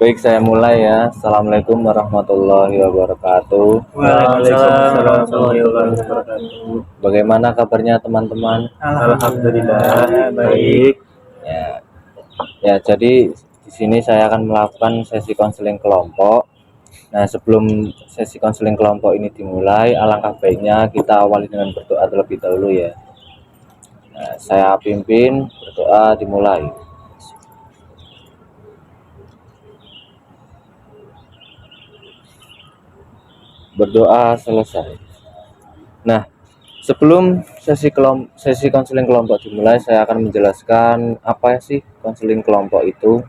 Baik, saya mulai ya. Assalamualaikum warahmatullahi wabarakatuh. Waalaikumsalam warahmatullahi wabarakatuh. Bagaimana kabarnya teman-teman? Alhamdulillah baik. Ya, jadi di sini saya akan melakukan sesi konseling kelompok. Nah, sebelum sesi konseling kelompok ini dimulai, alangkah baiknya kita awali dengan berdoa terlebih dahulu ya. Nah, saya pimpin berdoa dimulai. Berdoa selesai. Nah, sebelum sesi konseling kelompok dimulai, saya akan menjelaskan apa sih konseling kelompok itu.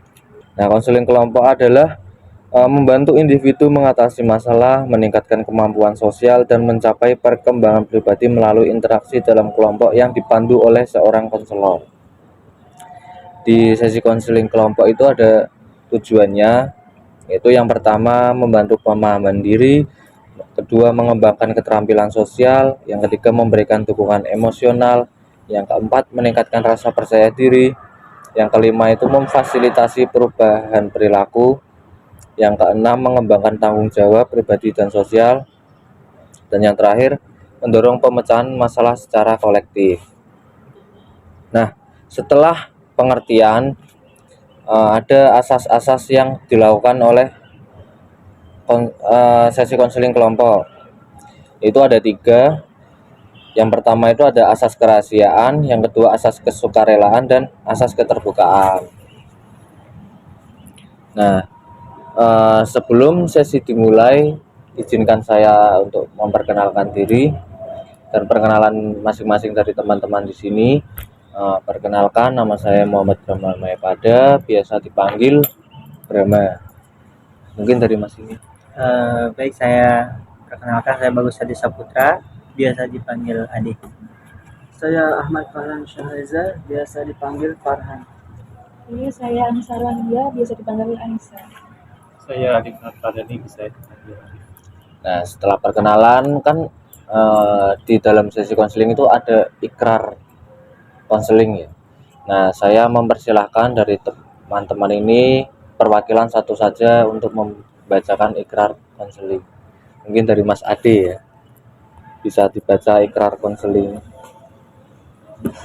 Nah, konseling kelompok adalah membantu individu mengatasi masalah, meningkatkan kemampuan sosial, dan mencapai perkembangan pribadi melalui interaksi dalam kelompok yang dipandu oleh seorang konselor. Di sesi konseling kelompok itu ada tujuannya, yaitu yang pertama membantu pemahaman diri, kedua mengembangkan keterampilan sosial, yang ketiga memberikan dukungan emosional, yang keempat meningkatkan rasa percaya diri, yang kelima itu memfasilitasi perubahan perilaku, yang keenam mengembangkan tanggung jawab pribadi dan sosial, dan yang terakhir mendorong pemecahan masalah secara kolektif. Nah, setelah pengertian ada asas-asas yang dilakukan oleh sesi konseling kelompok. Itu ada 3. Yang pertama itu ada asas kerahasiaan, yang kedua asas kesukarelaan, dan asas keterbukaan. Nah, sebelum sesi dimulai, izinkan saya untuk memperkenalkan diri dan perkenalan masing-masing dari teman-teman di sini. Perkenalkan, nama saya Muhammad Brahma Mayapada, biasa dipanggil Brahma. Mungkin dari Mas ini. Baik, saya perkenalkan, saya Bagus Hadi Saputra, biasa dipanggil Adi. Saya Ahmad Farhan Syahriza, biasa dipanggil Farhan. Saya Anissa Randia, biasa dipanggil Anissa. Saya Adik Nurfadani, bisa dipanggil Adik. Nah, setelah perkenalan kan di dalam sesi konseling itu ada ikrar konseling ya. Nah, saya mempersilahkan dari teman-teman ini perwakilan satu saja untuk membacakan ikrar konseling. Mungkin dari Mas Ade ya, bisa dibaca ikrar konseling.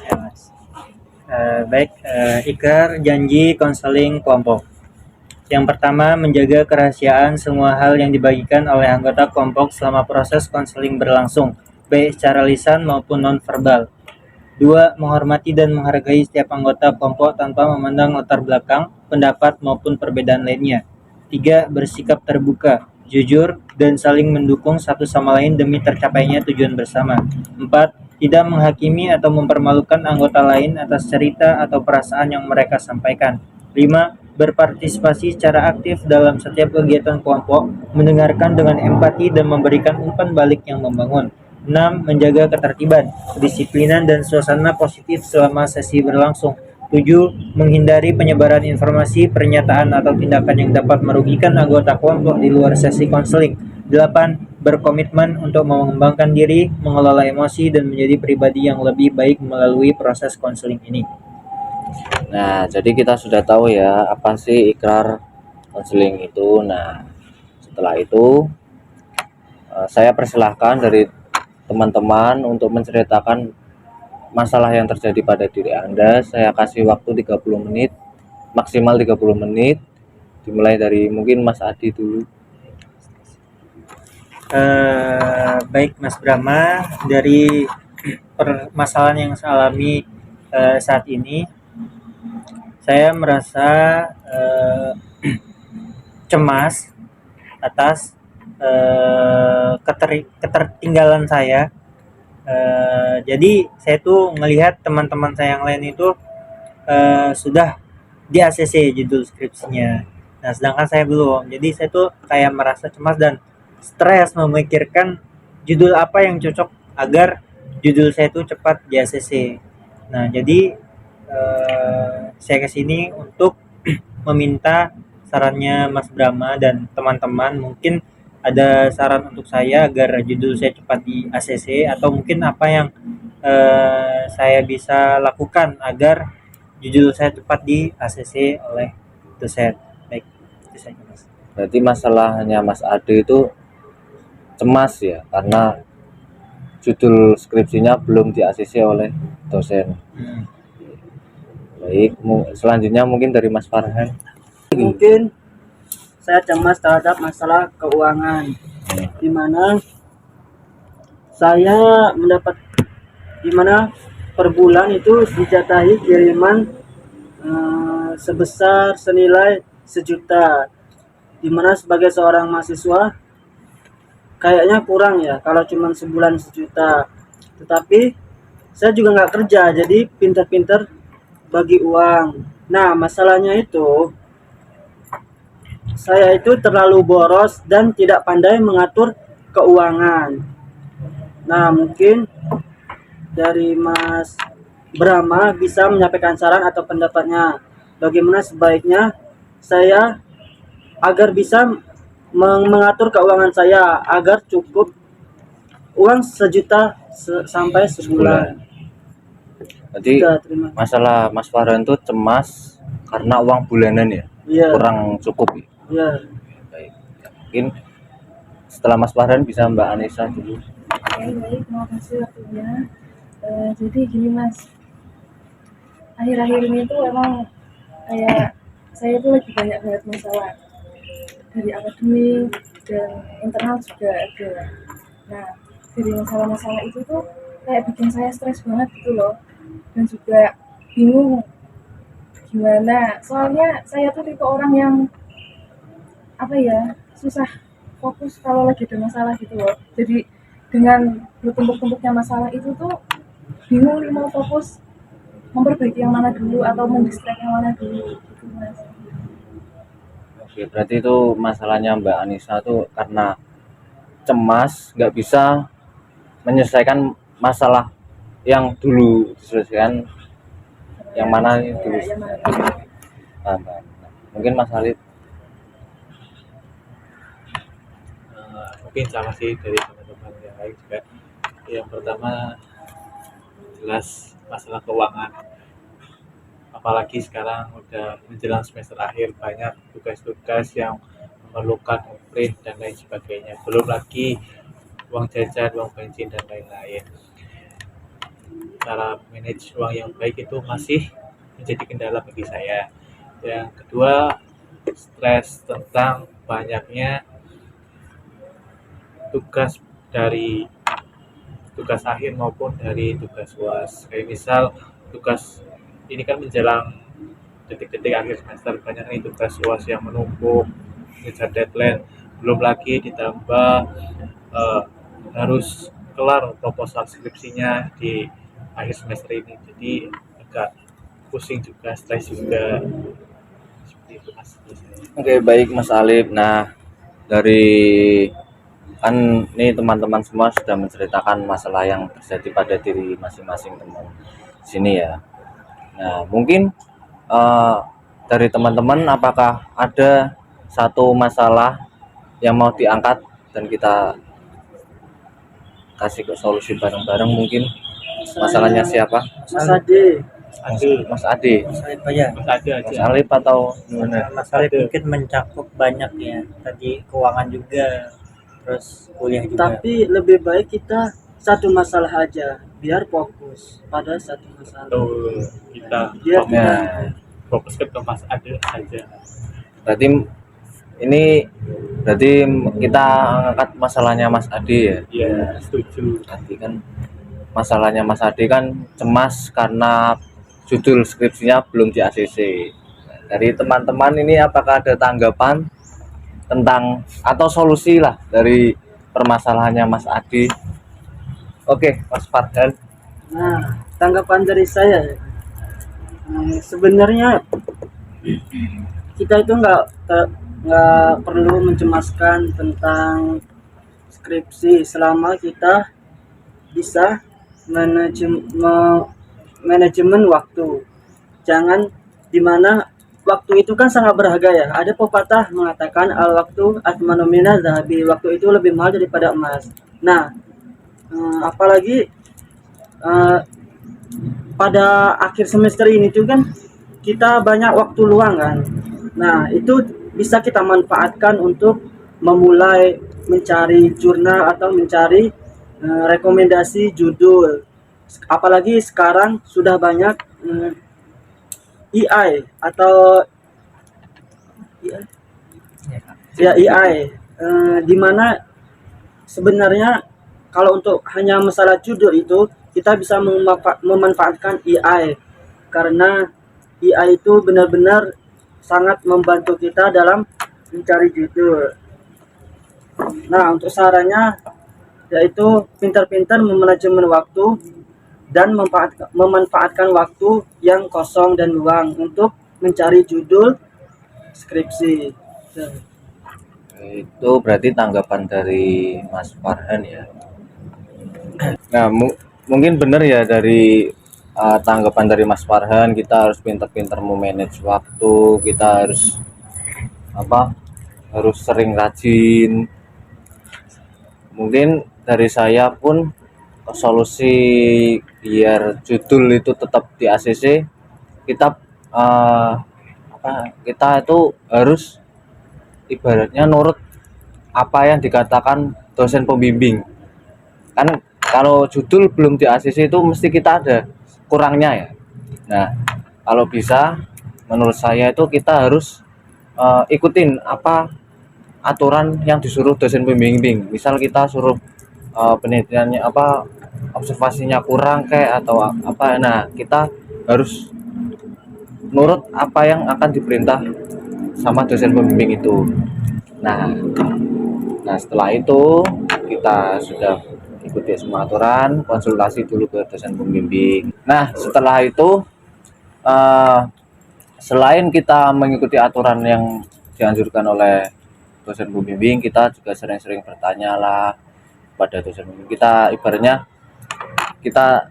Ya, Mas. Baik, ikrar janji konseling kelompok. Yang pertama, menjaga kerahasiaan semua hal yang dibagikan oleh anggota kelompok selama proses konseling berlangsung, baik secara lisan maupun non-verbal. 2. Menghormati dan menghargai setiap anggota kelompok tanpa memandang latar belakang, pendapat maupun perbedaan lainnya. 3. Bersikap terbuka, jujur, dan saling mendukung satu sama lain demi tercapainya tujuan bersama. 4. Tidak menghakimi atau mempermalukan anggota lain atas cerita atau perasaan yang mereka sampaikan. 5. Berpartisipasi secara aktif dalam setiap kegiatan kelompok, mendengarkan dengan empati dan memberikan umpan balik yang membangun. 6. Menjaga ketertiban, kedisiplinan, dan suasana positif selama sesi berlangsung. 7. Menghindari penyebaran informasi, pernyataan, atau tindakan yang dapat merugikan anggota kelompok di luar sesi konseling. 8. Berkomitmen untuk mengembangkan diri, mengelola emosi, dan menjadi pribadi yang lebih baik melalui proses konseling ini. Nah, jadi kita sudah tahu ya apa sih ikrar konseling itu. Nah, setelah itu saya persilahkan dari teman-teman untuk menceritakan masalah yang terjadi pada diri Anda. Saya kasih waktu 30 menit, maksimal 30 menit. Dimulai dari mungkin Mas Adi dulu. Baik, Mas Brahma, dari permasalahan yang saya alami saat ini, saya merasa cemas atas ketertinggalan saya. Jadi saya tuh melihat teman-teman saya yang lain itu sudah di ACC judul skripsinya. Nah, sedangkan saya belum. Jadi saya tuh kayak merasa cemas dan stres memikirkan judul apa yang cocok agar judul saya itu cepat di ACC. Nah, jadi saya kesini untuk meminta sarannya Mas Brahma dan teman-teman. Mungkin ada saran untuk saya agar judul saya cepat di ACC, atau mungkin apa yang saya bisa lakukan agar judul saya cepat di ACC oleh dosen. Baik. Itu saja Mas. Berarti masalahnya Mas Ade itu cemas ya, karena judul skripsinya belum di-ACC oleh dosen. Baik, selanjutnya mungkin dari Mas Farhan. Mungkin saya cemas terhadap masalah keuangan, di mana saya mendapat, di mana per bulan itu dijatahi kiriman sebesar senilai 1 juta, di mana sebagai seorang mahasiswa kayaknya kurang ya kalau cuma sebulan 1 juta. Tetapi saya juga nggak kerja, jadi pinter-pinter bagi uang. Nah, masalahnya itu saya itu terlalu boros dan tidak pandai mengatur keuangan. Nah, mungkin dari Mas Brahma bisa menyampaikan saran atau pendapatnya. Bagaimana sebaiknya saya agar bisa mengatur keuangan saya agar cukup uang 1 juta sampai sebulan. Berarti Sudah, terima. masalah Mas Farhan itu cemas karena uang bulanan ya, Iya, kurang cukup ya. iya. Baik. Ya, mungkin setelah Mas Farhan bisa Mbak Anissa dulu. Oke, baik, terima kasih waktunya. Jadi gini Mas, akhir-akhir ini tuh emang kayak saya tuh lagi banyak banget masalah dari akademik dan internal juga ada. Nah, dari masalah-masalah itu tuh kayak bikin saya stres banget gitu loh, dan juga bingung gimana. Soalnya saya tuh tipe orang yang apa ya, susah fokus kalau lagi ada masalah gitu loh. Jadi dengan bertumpuk-tumpuknya masalah itu tuh bingung nih mau fokus memperbaiki yang mana dulu atau mendistract yang mana dulu gitu Mas. Oke, berarti itu masalahnya Mbak Anissa tuh karena cemas, nggak bisa menyelesaikan masalah yang dulu diselesaikan, yang mana dulu. Yang mana dulu. Nah, mungkin Mas Halid. Mungkin sama sih dari teman-teman yang lain juga. Yang pertama jelas masalah keuangan. Apalagi sekarang udah menjelang semester akhir, banyak tugas-tugas yang memerlukan print dan lain sebagainya. Belum lagi uang jajan, uang bensin dan lain-lain. Cara manage uang yang baik itu masih menjadi kendala bagi saya. Yang kedua, stres tentang banyaknya tugas dari tugas akhir maupun dari tugas UAS. Kayak misal tugas ini kan menjelang detik-detik akhir semester, banyak nih tugas UAS yang menumpuk, ngejar deadline, belum lagi ditambah harus kelar proposal skripsinya di akhir semester ini, jadi agak pusing juga, stres juga, seperti itu Mas. Oke, baik Mas Alif. Nah, dari kan ini teman-teman semua sudah menceritakan masalah yang terjadi pada diri masing-masing teman sini ya. Nah, mungkin dari teman-teman apakah ada satu masalah yang mau diangkat dan kita kasih ke solusi bareng-bareng? Mungkin masalahnya siapa? Mas Ade. Mas Ade, Mas Alif aja. Mas ada Mas aja. Alif atau gimana? Mas Alif mungkin mencakup banyak ya. Tadi keuangan juga, terus kuliah juga. Tapi lebih baik kita satu masalah aja, biar fokus pada satu masalah. Tuh, kita Biar kita Nah, fokus ke Mas ada saja. berarti ini kita angkat masalahnya Mas Ade ya. Ya, setuju. Nanti kan masalahnya Mas Ade kan cemas karena judul skripsinya belum di ACC. Dari teman-teman ini apakah ada tanggapan tentang atau solusi lah dari permasalahannya Mas Ade? Oke, Mas Farhan. Nah, tanggapan dari saya, sebenarnya kita itu nggak perlu mencemaskan tentang skripsi selama kita bisa manajemen waktu. Jangan, dimana waktu itu kan sangat berharga ya. Ada pepatah mengatakan al waktu athmanu minaz zahabi, waktu itu lebih mahal daripada emas. Nah, apalagi pada akhir semester ini tuh kan kita banyak waktu luang kan. Nah, itu bisa kita manfaatkan untuk memulai mencari jurnal atau mencari rekomendasi judul. Apalagi sekarang sudah banyak AI atau ya AI, di mana sebenarnya kalau untuk hanya masalah judul itu kita bisa memanfaatkan AI, karena AI itu benar-benar sangat membantu kita dalam mencari judul. Nah, untuk sarannya yaitu pintar-pintar memanajemen waktu dan memanfaatkan waktu yang kosong dan luang untuk mencari judul skripsi. Itu berarti tanggapan dari Mas Farhan ya. Nah, mungkin benar ya dari tanggapan dari Mas Farhan, kita harus pintar-pintar memanage waktu, kita harus harus sering rajin. Mungkin dari saya pun solusi biar judul itu tetap di ACC, kita kita itu harus ibaratnya nurut apa yang dikatakan dosen pembimbing. Kan kalau judul belum di ACC itu mesti kita ada kurangnya ya. Nah, kalau bisa menurut saya itu kita harus ikutin apa aturan yang disuruh dosen pembimbing. Misal kita suruh penelitiannya observasinya kurang kayak atau apa, nah kita harus nurut apa yang akan diperintah sama dosen pembimbing itu. Nah setelah itu kita sudah ikuti semua aturan, konsultasi dulu ke dosen pembimbing. Nah setelah itu selain kita mengikuti aturan yang dianjurkan oleh dosen pembimbing, kita juga sering-sering bertanya lah pada dosen pembimbing. Kita ibaratnya kita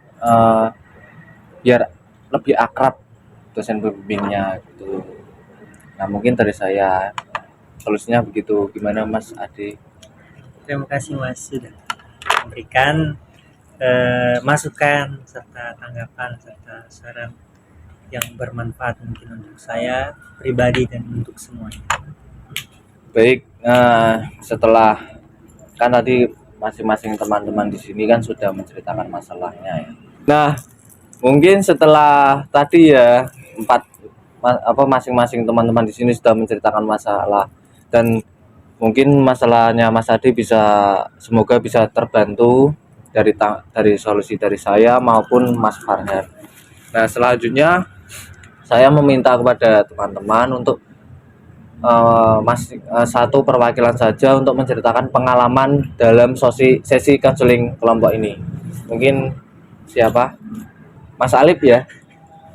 biar lebih akrab dosen pembimbingnya gitu. Nah mungkin dari saya solusinya begitu. Gimana Mas Ade? Terima kasih Mas sudah memberikan masukan serta tanggapan serta saran yang bermanfaat mungkin untuk saya pribadi dan untuk semuanya. Baik, setelah kan tadi masing-masing teman-teman di sini kan sudah menceritakan masalahnya ya. Nah, mungkin setelah tadi ya masing-masing teman-teman di sini sudah menceritakan masalah, dan mungkin masalahnya Mas Adi semoga bisa terbantu dari solusi dari saya maupun Mas Farhan. Nah, selanjutnya saya meminta kepada teman-teman untuk satu perwakilan saja untuk menceritakan pengalaman dalam sesi konseling kelompok ini. Mungkin siapa? Mas Alip ya.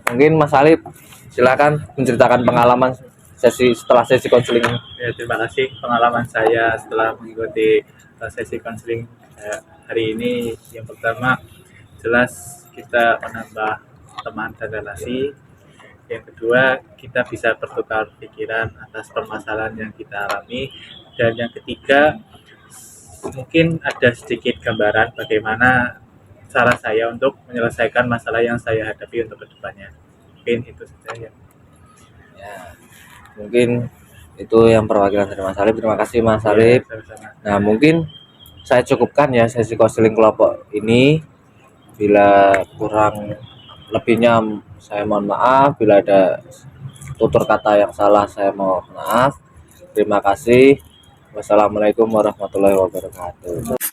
Mungkin Mas Alip silakan menceritakan pengalaman setelah sesi konseling. Ya, terima kasih pengalaman saya setelah mengikuti sesi konseling hari ini. Yang pertama, jelas kita menambah teman dan relasi. Yang kedua, kita bisa bertukar pikiran atas permasalahan yang kita alami. Dan yang ketiga, mungkin ada sedikit gambaran bagaimana cara saya untuk menyelesaikan masalah yang saya hadapi untuk kedepannya. Mungkin itu saja ya. Mungkin itu yang perwakilan dari Mas Alip. Terima kasih Mas Alip. Nah mungkin saya cukupkan ya sesi konseling kelompok ini. Bila kurang lebihnya saya mohon maaf, bila ada tutur kata yang salah saya mohon maaf. Terima kasih. Wassalamualaikum warahmatullahi wabarakatuh.